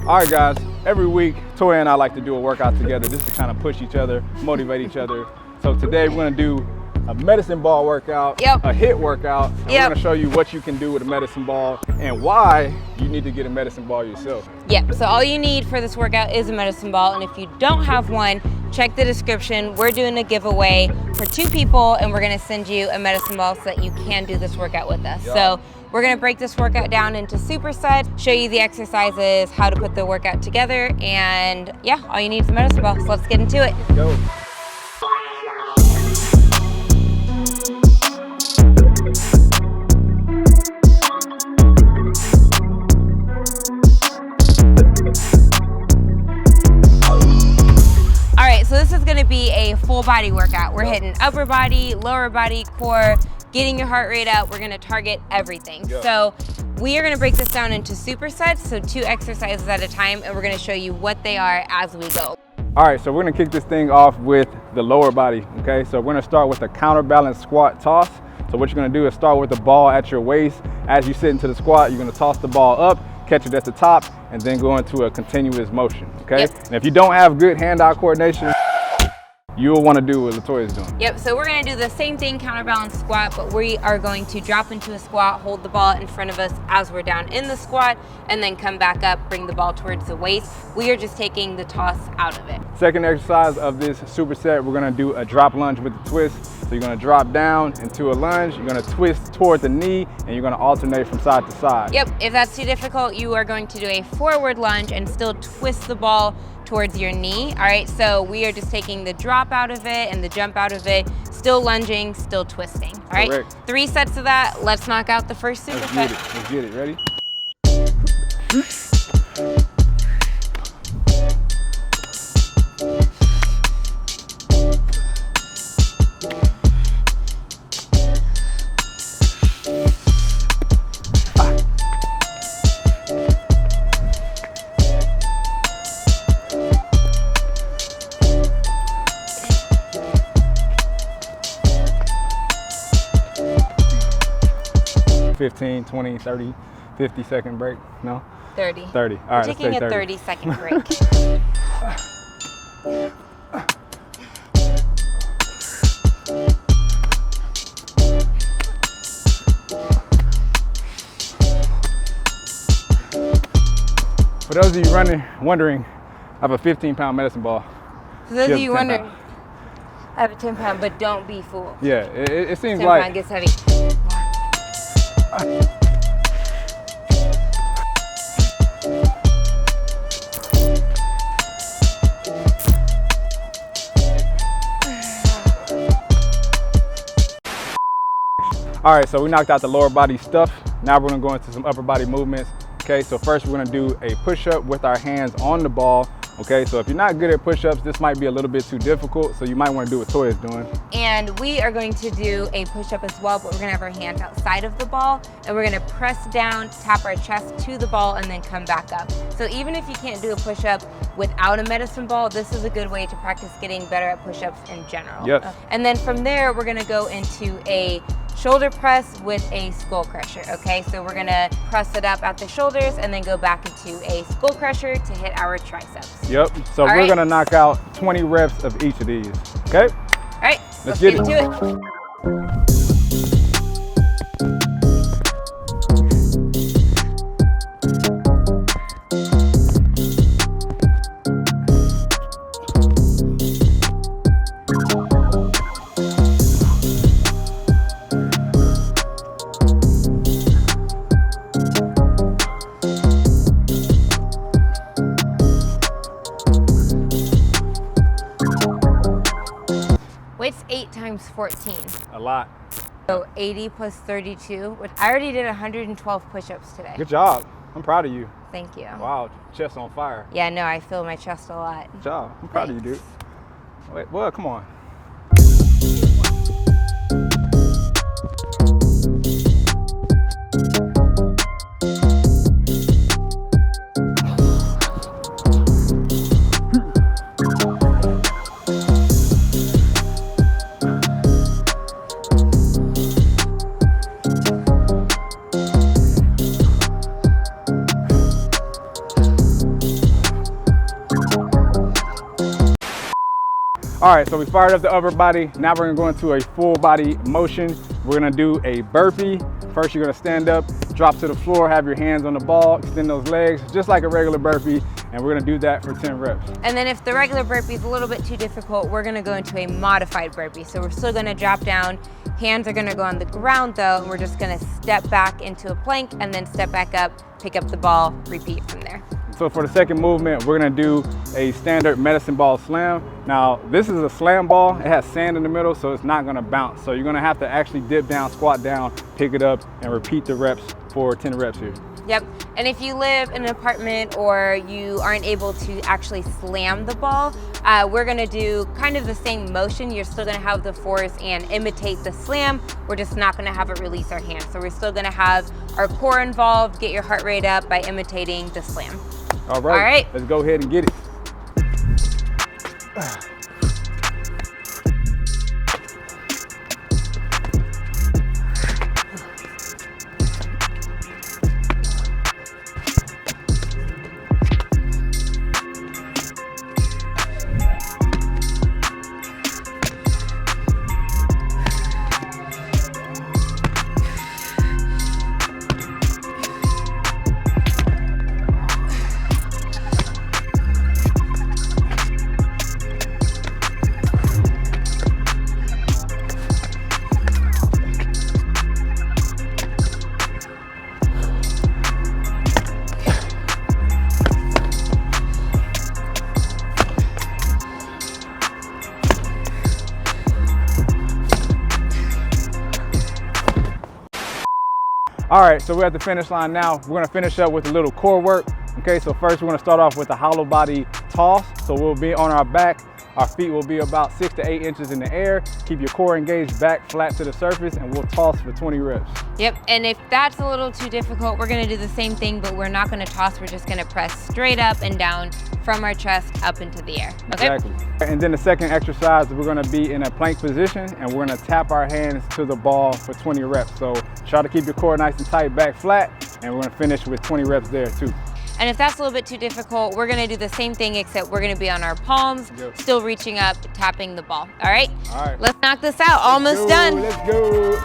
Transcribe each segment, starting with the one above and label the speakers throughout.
Speaker 1: All right, guys, every week, Toya and I like to do a workout together just to kind of push each other, motivate each other. So today we're gonna do a medicine ball workout, a HIIT workout, and we're gonna show you what you can do with a medicine ball and why you need to get a medicine ball yourself.
Speaker 2: Yep, so all you need for this workout is a medicine ball, and if you don't have one, check the description. We're doing a giveaway for 2 people, and we're gonna send you a medicine ball so that you can do this workout with us. So we're gonna break this workout down into supersets, show you the exercises, how to put the workout together, and yeah, all you need is a medicine ball, so let's get into it.
Speaker 1: Let's go.
Speaker 2: So this is gonna be a full body workout. We're hitting upper body, lower body, core, getting your heart rate up. We're gonna target everything. So we are gonna break this down into supersets, so 2 exercises at a time, and we're gonna show you what they are as we go.
Speaker 1: All right, so we're gonna kick this thing off with the lower body, okay? So we're gonna start with a counterbalance squat toss. So what you're gonna do is start with the ball at your waist. As you sit into the squat, you're gonna toss the ball up, catch it at the top, and then go into a continuous motion, okay? And if you don't have good hand-eye coordination, you'll want to do what Toya's doing.
Speaker 2: Yep, so we're gonna do the same thing, counterbalance squat, but we are going to drop into a squat, hold the ball in front of us as we're down in the squat, and then come back up, bring the ball towards the waist. We are just taking the toss out of it.
Speaker 1: Second exercise of this superset, we're gonna do a drop lunge with the twist. So you're gonna drop down into a lunge, you're gonna twist toward the knee, and you're gonna alternate from side to side.
Speaker 2: Yep, if that's too difficult, you are going to do a forward lunge and still twist the ball towards your knee. All right, so we are just taking the drop out of it and the jump out of it, still lunging, still twisting. All right,
Speaker 1: Correct.
Speaker 2: 3 sets of that. Let's knock out the first superset.
Speaker 1: Let's get it, ready? Ah. 15, 20, 30, 50-second break, no?
Speaker 2: 30.
Speaker 1: 30, all
Speaker 2: We're
Speaker 1: right,
Speaker 2: taking a
Speaker 1: 30.
Speaker 2: 30-second break.
Speaker 1: For those of you wondering, I have a 15-pound medicine ball.
Speaker 2: For those of you wondering, I have a 10-pound, but don't be fooled.
Speaker 1: Yeah, it seems
Speaker 2: 10
Speaker 1: like
Speaker 2: 10-pound gets heavy.
Speaker 1: All right, so we knocked out the lower body stuff. Now we're gonna go into some upper body movements. Okay, so first we're gonna do a push-up with our hands on the ball. Okay, so if you're not good at push-ups, this might be a little bit too difficult, so you might wanna do what Toya's doing.
Speaker 2: And we are going to do a push-up as well, but we're gonna have our hands outside of the ball, and we're gonna press down, tap our chest to the ball, and then come back up. So even if you can't do a push-up without a medicine ball, this is a good way to practice getting better at push-ups in general.
Speaker 1: Yes.
Speaker 2: And then from there, we're gonna go into a shoulder press with a skull crusher, okay? So we're gonna press it up at the shoulders and then go back into a skull crusher to hit our triceps.
Speaker 1: Yep, so we're gonna knock out 20 reps of each of these, okay?
Speaker 2: All right, let's
Speaker 1: get
Speaker 2: into it. What's 8 times 14?
Speaker 1: A lot.
Speaker 2: So 80 plus 32. I already did 112 push-ups today.
Speaker 1: Good job. I'm proud of you.
Speaker 2: Thank you.
Speaker 1: Wow, chest on fire.
Speaker 2: Yeah, no, I feel my chest a lot.
Speaker 1: Good job. I'm proud of you, dude. Wait, well, come on. All right, so we fired up the upper body. Now we're gonna go into a full body motion. We're gonna do a burpee. First, you're gonna stand up, drop to the floor, have your hands on the ball, extend those legs, just like a regular burpee. And we're gonna do that for 10 reps.
Speaker 2: And then if the regular burpee is a little bit too difficult, we're gonna go into a modified burpee. So we're still gonna drop down. Hands are gonna go on the ground though, and we're just gonna step back into a plank and then step back up, pick up the ball, repeat from there.
Speaker 1: So for the second movement, we're gonna do a standard medicine ball slam. Now, this is a slam ball. It has sand in the middle, so it's not gonna bounce. So you're gonna have to actually dip down, squat down, pick it up, and repeat the reps for 10 reps here.
Speaker 2: Yep, and if you live in an apartment or you aren't able to actually slam the ball, we're gonna do kind of the same motion. You're still gonna have the force and imitate the slam. We're just not gonna have it release our hands. So we're still gonna have our core involved, get your heart rate up by imitating the slam.
Speaker 1: All right,
Speaker 2: all right.
Speaker 1: Let's go ahead and get it. All right, so we're at the finish line now. We're gonna finish up with a little core work. Okay, so first we're gonna start off with a hollow body toss. So we'll be on our back. Our feet will be about 6 to 8 inches in the air. Keep your core engaged back flat to the surface, and we'll toss for 20 reps.
Speaker 2: Yep, and if that's a little too difficult, we're gonna do the same thing, but we're not gonna toss. We're just gonna press straight up and down from our chest up into the air, okay?
Speaker 1: Exactly. And then the second exercise, we're gonna be in a plank position, and we're gonna tap our hands to the ball for 20 reps. So try to keep your core nice and tight, back flat, and we're gonna finish with 20 reps there too.
Speaker 2: And if that's a little bit too difficult, we're gonna do the same thing, except we're gonna be on our palms, still reaching up, tapping the ball, all right?
Speaker 1: All right.
Speaker 2: Let's knock this out, almost done.
Speaker 1: Let's go.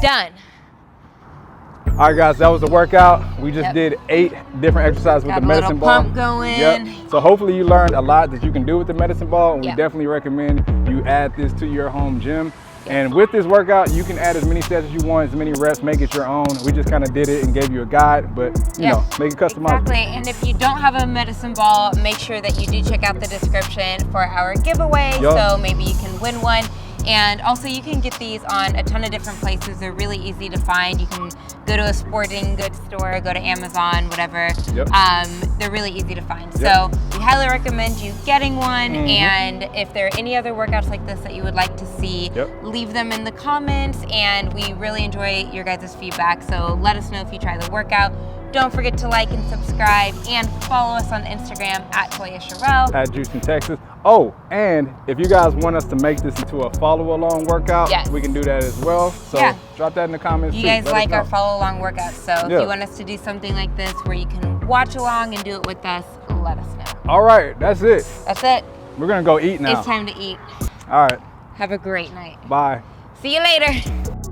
Speaker 2: Done.
Speaker 1: All right, guys, that was the workout. We just did 8 different exercises with the medicine ball.
Speaker 2: Pump going.
Speaker 1: Yep. So hopefully you learned a lot that you can do with the medicine ball. And we definitely recommend you add this to your home gym. And with this workout, you can add as many sets as you want, as many reps, make it your own. We just kind of did it and gave you a guide, but you know, make it customizable.
Speaker 2: Exactly, and if you don't have a medicine ball, make sure that you do check out the description for our giveaway, so maybe you can win one. And also you can get these on a ton of different places. They're really easy to find. You can go to a sporting goods store, go to Amazon, whatever. They're really easy to find. So we highly recommend you getting one. And if there are any other workouts like this that you would like to see, leave them in the comments. And we really enjoy your guys' feedback. So let us know if you try the workout. Don't forget to like and subscribe and follow us on Instagram at Toya Sherelle.
Speaker 1: At Juice in Texas. Oh, and if you guys want us to make this into a follow-along workout, we can do that as well. So drop that in the comments.
Speaker 2: You guys like our follow-along workouts. So if you want us to do something like this where you can watch along and do it with us, let us know.
Speaker 1: All right, that's it.
Speaker 2: That's it.
Speaker 1: We're gonna go eat now.
Speaker 2: It's time to eat.
Speaker 1: All right.
Speaker 2: Have a great night.
Speaker 1: Bye.
Speaker 2: See you later.